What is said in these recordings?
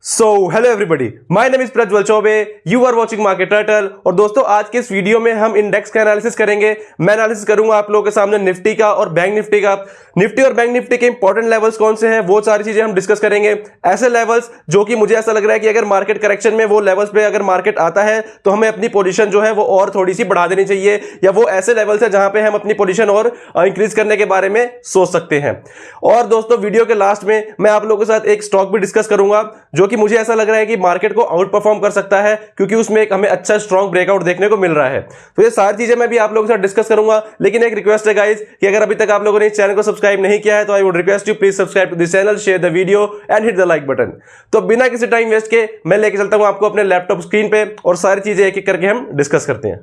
So hello everybody, my name is Prajwal Chaubey, you are watching Market Turtle. और दोस्तों आज के इस वीडियो में हम इंडेक्स का एनालिसिस करेंगे। मैं एनालिसिस करूंगा आप लोगों के सामने निफ्टी का और बैंक निफ्टी का। निफ्टी और बैंक निफ्टी के इंपॉर्टेंट लेवल्स कौन से हैं वो सारी चीजें हम डिस्कस करेंगे। ऐसे लेवल्स जो कि मुझे ऐसा लग रहा है कि अगर मार्केट करेक्शन में वो लेवल्स पे अगर मार्केट आता है तो हमें अपनी पोजीशन जो है वो और थोड़ी सी बढ़ा देनी चाहिए, या वो ऐसे लेवल्स है जहां पे हम अपनी पोजीशन और इंक्रीज करने के बारे में सोच सकते हैं। और दोस्तों वीडियो के लास्ट में मैं आप लोगों के साथ एक स्टॉक भी डिस्कस करूंगा जो कि मुझे ऐसा लग रहा है कि मार्केट को आउट परफॉर्म कर सकता है, क्योंकि उसमें एक हमें अच्छा स्ट्रॉन्ग ब्रेकआउट देखने को मिल रहा है। तो ये सारी चीजें मैं भी आप लोगों के साथ डिस्कस करूंगा। लेकिन एक रिक्वेस्ट है गाइस कि अगर अभी तक आप लोगों ने इस चैनल को सब्सक्राइब नहीं किया है तो I would request you please subscribe to this channel, share the video and hit the like button. तो बिना किसी टाइम वेस्ट के मैं लेके चलता हूं आपको अपने लैपटॉप स्क्रीन पे और सारी चीजें एक एक करके हम डिस्कस करते हैं।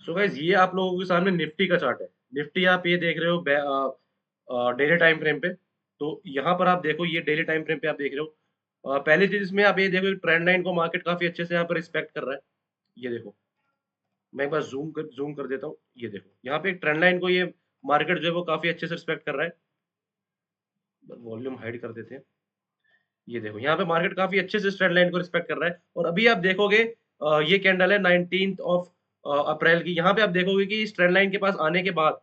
सो गाइस ये आप लोगों के सामने निफ्टी का चार्ट है। निफ्टी आप ये देख रहे हो डेली टाइम फ्रेम पे। तो यहाँ पर आप देखो, ये डेली टाइम फ्रेम पे आप देख रहे हो। पहली चीज इसमें आप ये देखो, ट्रेंड लाइन को मार्केट काफी अच्छे से यहाँ पर रिस्पेक्ट कर रहा है। ये देखो, मैं एक बार जूम कर देता हूँ। ये देखो, यहाँ पे एक ट्रेंड लाइन को ये मार्केट जो है वो काफी अच्छे से रिस्पेक्ट कर रहा है। वॉल्यूम हाइड कर देते हैं। ये देखो, यहाँ पे मार्केट काफी अच्छे से ट्रेंड लाइन को रिस्पेक्ट कर रहा है। और अभी आप देखोगे, ये कैंडल है 19th ऑफ अप्रैल की। यहाँ पे आप देखोगे कि इस ट्रेंड लाइन के पास आने के बाद,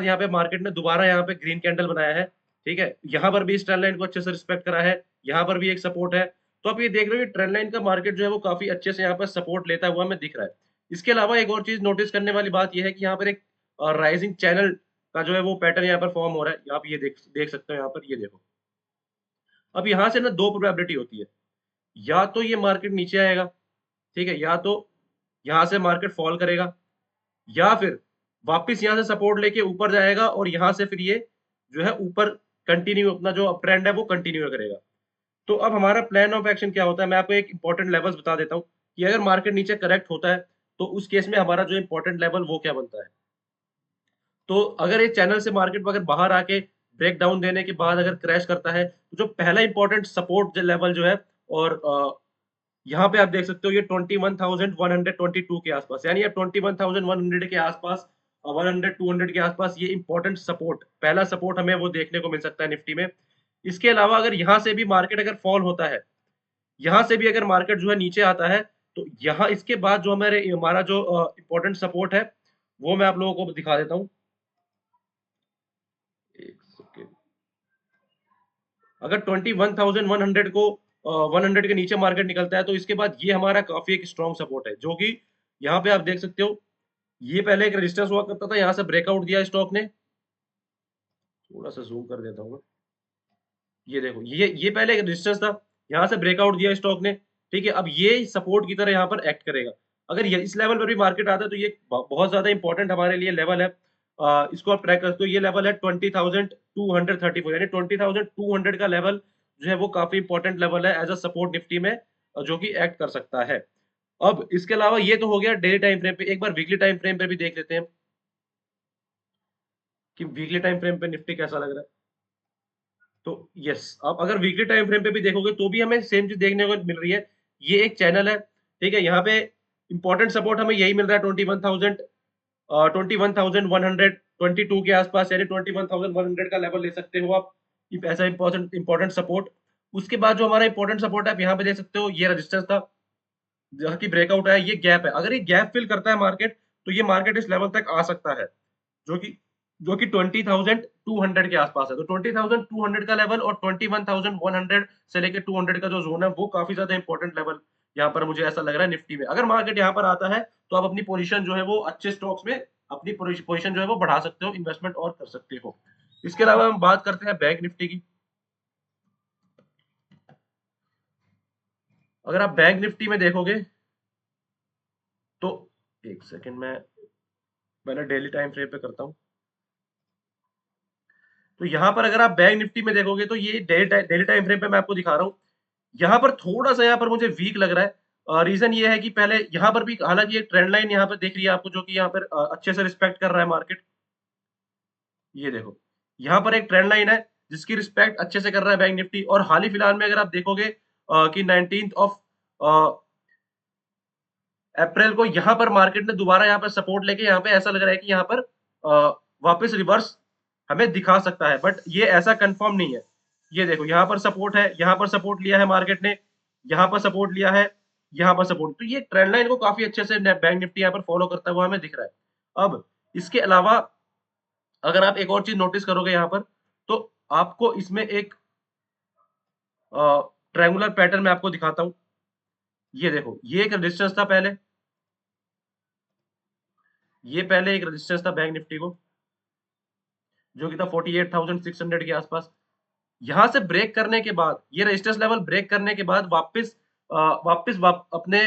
यहाँ पे मार्केट ने दोबारा यहाँ पे ग्रीन कैंडल बनाया है। ठीक है, यहाँ पर भी इस ट्रेंड लाइन को अच्छे से रिस्पेक्ट करा है। यहाँ पर भी एक सपोर्ट है। तो आप ये देख रहे हो कि ट्रेंड लाइन का मार्केट जो है वो काफी अच्छे से यहाँ पर सपोर्ट लेता हुआ हमें दिख रहा है। इसके अलावा एक और चीज नोटिस करने वाली बात यह है कि यहाँ पर एक राइजिंग चैनल का जो है वो पैटर्न यहाँ पर फॉर्म हो रहा है। आप ये देख सकते हो। यहाँ पर ये देखो, अब यहाँ से ना दो प्रोबेबिलिटी होती है। या तो ये मार्केट नीचे आएगा, ठीक है, या तो यहाँ से मार्केट फॉल करेगा, या फिर वापस यहाँ से सपोर्ट लेके ऊपर जाएगा और यहाँ से फिर ये जो है ऊपर कंटिन्यू अपना जो अप ट्रेंड है वो कंटिन्यू करेगा। तो अब हमारा प्लान ऑफ एक्शन क्या होता है, मैं आपको एक इंपॉर्टेंट लेवल्स बता देता हूँ कि अगर मार्केट नीचे करेक्ट होता है तो उस केस में हमारा जो इंपॉर्टेंट लेवल वो क्या बनता है। तो अगर ये चैनल से मार्केट अगर बाहर आके ब्रेक डाउन देने के बाद अगर क्रैश करता है तो जो पहला इंपॉर्टेंट सपोर्ट लेवल जो है, और यहाँ पे आप देख सकते हो ये 21,122 के आसपास, यानी 21,100 के आसपास, 100 200 के आसपास ये इंपॉर्टेंट सपोर्ट, पहला सपोर्ट हमें वो देखने को मिल सकता है निफ्टी में। इसके अलावा अगर यहाँ से भी मार्केट अगर फॉल होता है, यहाँ से भी अगर मार्केट जो है नीचे आता है, तो यहाँ इसके बाद जो हमारा जो इंपॉर्टेंट सपोर्ट है वो मैं आप लोगों को दिखा देता हूँ। एक सेकेंड, अगर 21,100 को 100 के नीचे मार्केट निकलता है तो इसके बाद ये हमारा काफी एक स्ट्रॉन्ग सपोर्ट है, जो कि यहाँ पे आप देख सकते हो। ये पहले एक रेजिस्टेंस हुआ करता था, यहाँ से ब्रेकआउट दिया स्टॉक ने। थोड़ा सा जूम कर देता हूँ। ये देखो, ये पहले एक रेजिस्टेंस था, यहाँ से ब्रेकआउट दिया स्टॉक ने। ठीक है, अब ये सपोर्ट की तरह यहाँ पर एक्ट करेगा। अगर ये इस लेवल पर भी मार्केट आता है तो ये बहुत ज्यादा इंपॉर्टेंट हमारे लिए लेवल है। इसको आप ट्रैक करते हो, ये लेवल है 20,234, यानी 20,200 का लेवल जो है वो काफी इंपॉर्टेंट लेवल है एज अ सपोर्ट निफ्टी में, जो कि एक्ट कर सकता है। अब इसके अलावा ये तो हो गया डेली टाइम फ्रेम पे। एक बार वीकली टाइम फ्रेम पे भी देख लेते हैं कि वीकली टाइम फ्रेम पे निफ्टी कैसा लग रहा है। तो यस, आप अगर वीकली टाइम फ्रेम पे भी देखोगे तो भी हमें सेम चीज देखने को मिल रही है। ये एक चैनल है, ठीक है, यहाँ पे इंपॉर्टेंट सपोर्ट हमें यही मिल रहा है 21,122 के आसपास, यानी 21,100 का लेवल ले सकते हो आप ऐसा इंपॉर्टेंट सपोर्ट। उसके बाद जो हमारा इंपॉर्टेंट सपोर्ट है आप यहाँ पे देख सकते हो, ये रजिस्टेंस था जहाँ की ब्रेकआउट है, ये गैप है। अगर ये गैप फिल करता है मार्केट तो ये मार्केट इस लेवल तक आ सकता है, जो कि 20,200 के आसपास है। तो 20,200 का लेवल और 21,100 से लेकर 200 का जो जोन है वो काफी ज्यादा इंपॉर्टेंट लेवल यहाँ पर मुझे ऐसा लग रहा है निफ्टी में। अगर मार्केट यहाँ पर आता है तो आप अपनी पोजीशन जो है वो अच्छे स्टॉक्स में अपनी पोजीशन जो है वो बढ़ा सकते हो, इन्वेस्टमेंट और कर सकते हो। इसके अलावा हम बात करते हैं बैंक निफ्टी की। अगर आप बैंक निफ्टी में देखोगे तो एक सेकेंड, मैंने डेली टाइम फ्रेम पे करता हूँ। तो यहाँ पर अगर आप बैंक निफ्टी में देखोगे तो ये डेली टाइम फ्रेम पे मैं आपको दिखा रहा हूँ। यहाँ पर थोड़ा सा यहाँ पर मुझे वीक लग रहा है। रीजन ये है कि पहले यहाँ पर भी हालांकि एक ट्रेंड लाइन यहाँ पर दिख रही है आपको, जो कि यहाँ पर अच्छे से रिस्पेक्ट कर रहा है मार्केट। ये देखो, यहाँ पर एक ट्रेंड लाइन है जिसकी रिस्पेक्ट अच्छे से कर रहा है बैंक निफ्टी। और हाल ही फिलहाल में अगर आप देखोगे कि 19th ऑफ अप्रैल को यहाँ पर मार्केट ने दोबारा यहाँ पर सपोर्ट लेके यहाँ पे ऐसा लग रहा है कि यहाँ पर वापस रिवर्स हमें दिखा सकता है, बट ये ऐसा कंफर्म नहीं है। ये देखो यहाँ पर सपोर्ट है, यहाँ पर सपोर्ट लिया है मार्केट ने, यहाँ पर सपोर्ट लिया है, यहाँ पर सपोर्ट, तो ये ट्रेंड लाइन को काफी अच्छे से बैंक निफ्टी यहाँ पर फॉलो करता हुआ हमें दिख रहा है। अब इसके अलावा अगर आप एक और चीज नोटिस करोगे यहाँ पर, तो आपको इसमें एक ट्रायंगुलर पैटर्न मैं आपको दिखाता हूं। ये देखो, ये एक रेजिस्टेंस था पहले, ये पहले एक रेजिस्टेंस था बैंक निफ्टी को, जो कि था 48,600 के आसपास। यहां से ब्रेक करने के बाद, ये रेजिस्टेंस लेवल ब्रेक करने के बाद वापस अपने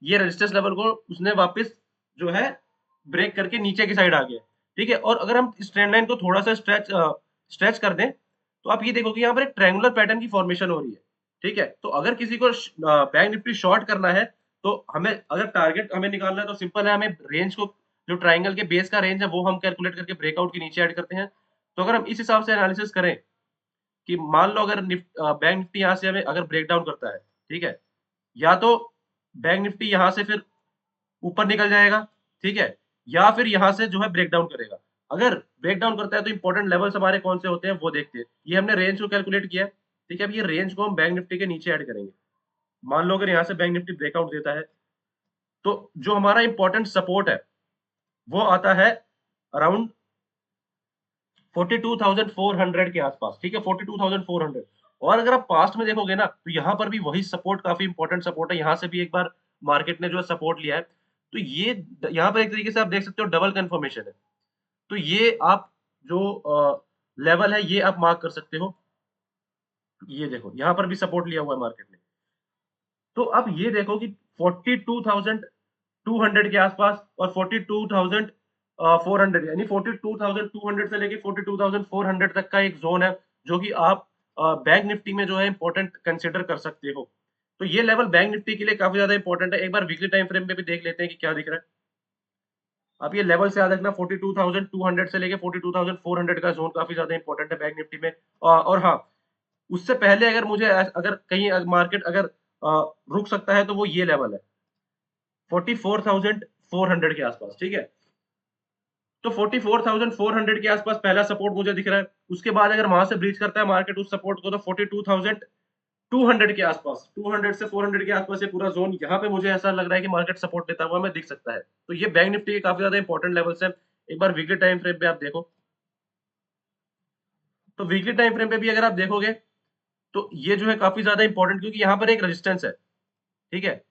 ये रेजिस्टेंस लेवल को उसने वापस जो है ब्रेक करके नीचे की साइड आ गया। ठीक है, और अगर हम इस ट्रेंड लाइन को थोड़ा सा स्ट्रेच कर दें, तो आप ये देखोगे यहाँ पर एक ट्रायंगुलर पैटर्न की फॉर्मेशन हो रही है। ठीक है, तो अगर किसी को बैंक निफ्टी शॉर्ट करना है, तो हमें अगर टारगेट हमें निकालना है, तो सिंपल है, हमें रेंज को, जो ट्राइंगल के बेस का रेंज है वो हम कैलकुलेट करके ब्रेकआउट के नीचे ऐड करते हैं। तो अगर हम इस हिसाब से एनालिसिस करें कि मान लो अगर बैंक निफ्टी यहाँ से हमें अगर ब्रेक डाउन करता है, ठीक है, या तो बैंक निफ्टी यहाँ से फिर ऊपर निकल जाएगा, ठीक है, या फिर यहाँ से जो है ब्रेक डाउन करेगा। अगर ब्रेक डाउन करता है तो इंपॉर्टेंट लेवल्स हमारे कौन से होते हैं वो देखते हैं। ये हमने रेंज को कैलकुलेट किया है, ठीक है, अब ये रेंज को हम बैंक निफ्टी के नीचे ऐड करेंगे। मान लो अगर यहाँ से बैंक निफ्टी ब्रेकआउट देता है, तो जो हमारा इंपॉर्टेंट सपोर्ट है वो आता है अराउंड 42,400 के आसपास। ठीक है, 42,400। और अगर आप पास्ट में देखोगे ना, तो यहाँ पर भी वही सपोर्ट काफी इंपॉर्टेंट सपोर्ट है। यहाँ से भी एक बार मार्केट ने जो है सपोर्ट लिया है, तो ये यहाँ पर एक तरीके से आप देख सकते हो डबल कंफर्मेशन है। तो ये आप जो लेवल है ये आप मार्क कर सकते हो। ये देखो, यहाँ पर भी सपोर्ट लिया हुआ है मार्केट ने। तो अब ये देखो कि 42,200 के आसपास और 42,400, यानी 42,200 से लेके 42,400 तक का एक जोन है, जो कि आप बैंक निफ्टी में जो है इंपॉर्टेंट कंसिडर कर सकते हो। तो ये लेवल बैंक निफ्टी के लिए काफी ज्यादा इंपॉर्टेंट है। एक बार वीकली टाइम फ्रेम पे भी देख लेते हैं कि क्या दिख रहा है। अब ये लेवल से याद रखना, 42,200 से लेके 42,400 का जोन काफी ज्यादा इंपॉर्टेंट है बैंक निफ्टी में। और हाँ, उससे पहले अगर मुझे अगर कहीं मार्केट अगर रुक सकता है, तो वो ये लेवल है 44,400 के आसपास। ठीक है, तो 44,400 के आसपास पहला सपोर्ट मुझे दिख रहा है। उसके बाद अगर वहां से ब्रीच करता है मार्केट उस सपोर्ट को, तो 42,200 के आसपास, 200 से 400 के आसपास ये पूरा जोन, यहाँ पे मुझे ऐसा लग रहा है कि मार्केट सपोर्ट देता हुआ हमें दिख सकता है। तो ये बैंक निफ्टी के काफी ज्यादा इंपॉर्टेंट लेवल्स है। एक बार वीकली टाइम फ्रेम पे आप देखो, तो वीकली टाइम फ्रेम पे भी अगर आप देखोगे, तो ये जो है काफी ज्यादा इंपॉर्टेंट, क्योंकि यहाँ पर एक रेजिस्टेंस है। ठीक है,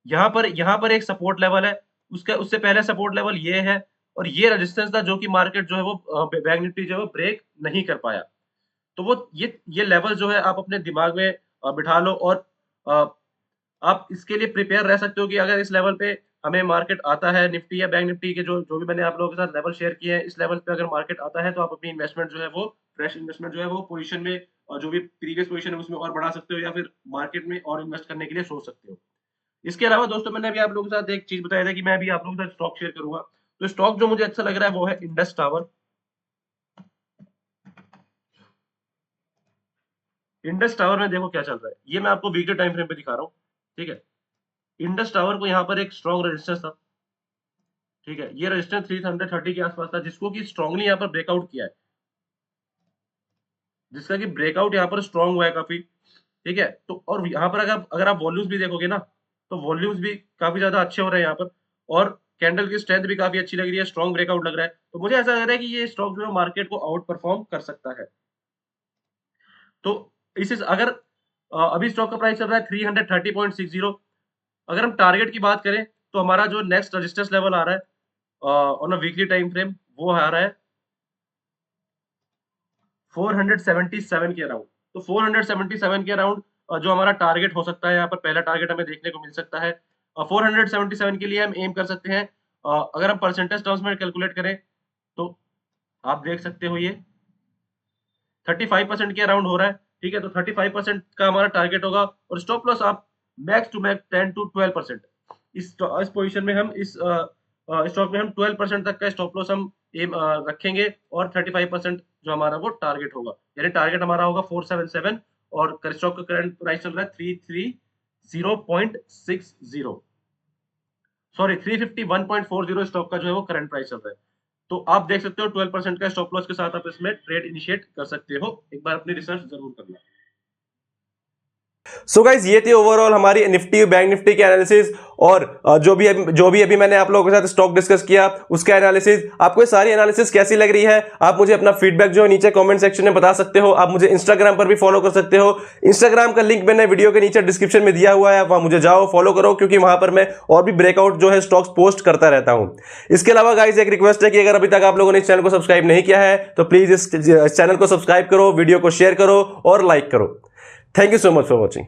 यहाँ पर एक सपोर्ट लेवल है, उसका उससे पहले सपोर्ट लेवल ये है, और ये रेजिस्टेंस था जो कि मार्केट जो है वो बैंक निफ्टी जो है ब्रेक नहीं कर पाया। तो वो ये लेवल जो है आप अपने दिमाग में बिठा लो, और अ, आप इसके लिए प्रिपेयर रह सकते हो कि अगर इस लेवल पे हमें मार्केट आता है, निफ्टी या बैंक निफ्टी के जो जो भी मैंने आप लोगों के साथ लेवल शेयर किए हैं, इस लेवल पे अगर मार्केट आता है, तो आप अपनी इन्वेस्टमेंट जो है वो फ्रेश इन्वेस्टमेंट जो है वो पोजीशन में, और जो भी प्रीवियस पोजीशन है उसमें और बढ़ा सकते हो, या फिर मार्केट में और इन्वेस्ट करने के लिए सोच सकते हो। इसके अलावा दोस्तों, मैंने अभी आप लोगों के साथ एक चीज बताया था कि मैं अभी आप लोगों के साथ स्टॉक शेयर करूंगा। तो स्टॉक जो मुझे अच्छा लग रहा है वो है इंडस टावर। इंडस टावर में देखो क्या चल रहा है, ये मैं आपको वीकली टाइम फ्रेम पे दिखा रहा हूँ। ठीक है, इंडस टावर को यहाँ पर एक स्ट्रॉन्ग रेजिस्टेंस था। ठीक है, ये रेजिस्टेंस 330 के आसपास था, जिसको कि स्ट्रांगली यहाँ पर ब्रेकआउट किया है, जिसका कि ब्रेकआउट यहाँ पर स्ट्रॉन्ग हुआ है काफी। ठीक है, तो और यहाँ पर अगर आप वॉल्यूम्स भी देखोगे ना, तो वॉल्यूम्स भी काफी ज्यादा अच्छे हो रहे हैं यहाँ पर, और कैंडल की स्ट्रेंथ भी काफी अच्छी लग रही है, स्ट्रॉन्ग ब्रेकआउट लग रहा है। तो मुझे ऐसा लग रहा है कि ये स्टॉक जो है मार्केट को आउट परफॉर्म कर सकता है। तो अगर अभी स्टॉक का प्राइस चल रहा है 330.60, अगर हम टारगेट की बात करें, तो हमारा जो नेक्स्ट रेजिस्टेंस लेवल आ रहा है on a weekly time frame, वो आ रहा है 477 के अराउंड। तो 477 के अराउंड जो हमारा टारगेट हो सकता है, यहाँ पर पहला टारगेट हमें देखने को मिल सकता है। 477 के लिए हम एम कर सकते हैं। अगर हम परसेंटेज टर्म्स में कैलकुलेट करें, तो आप देख सकते हो ये 35% के अराउंड हो रहा है। ठीक है, तो 35% का हमारा टारगेट होगा, और स्टॉप लॉस आप मैक्स टू मैक्स 10 to 12%। इस पोजीशन में हम इस स्टॉक में हम 12% तक का स्टॉप लॉस हम एम रखेंगे, और 35% जो हमारा वो टारगेट होगा, यानी टारगेट हमारा होगा 477, और स्टॉक का करंट प्राइस चल रहा है 330.60, सॉरी 351.40 स्टॉक का जो है वो करंट प्राइस चल रहा है। तो आप देख सकते हो 12% का स्टॉप लॉस के साथ आप इसमें ट्रेड इनिशिएट कर सकते हो। एक बार अपनी रिसर्च जरूर करना। सो गाइस, ये थी ओवरऑल हमारी निफ्टी बैंक निफ्टी की एनालिसिस, और जो भी अभी मैंने आप लोगों के साथ स्टॉक डिस्कस किया उसका एनालिसिस। आपको ये सारी एनालिसिस कैसी लग रही है? आप मुझे अपना फीडबैक जो है नीचे कमेंट सेक्शन में बता सकते हो। आप मुझे इंस्टाग्राम पर भी फॉलो कर सकते हो। इंस्टाग्राम का लिंक मैंने वीडियो के नीचे डिस्क्रिप्शन में दिया हुआ है, वहां मुझे जाओ फॉलो करो, क्योंकि वहां पर मैं और भी ब्रेकआउट जो है स्टॉक्स पोस्ट करता रहता हूं। इसके अलावा गाइस एक रिक्वेस्ट है कि अगर अभी तक आप लोगों ने इस चैनल को सब्सक्राइब नहीं किया है तो प्लीज इस चैनल को सब्सक्राइब करो, वीडियो को शेयर करो और लाइक करो। Thank you so much for watching.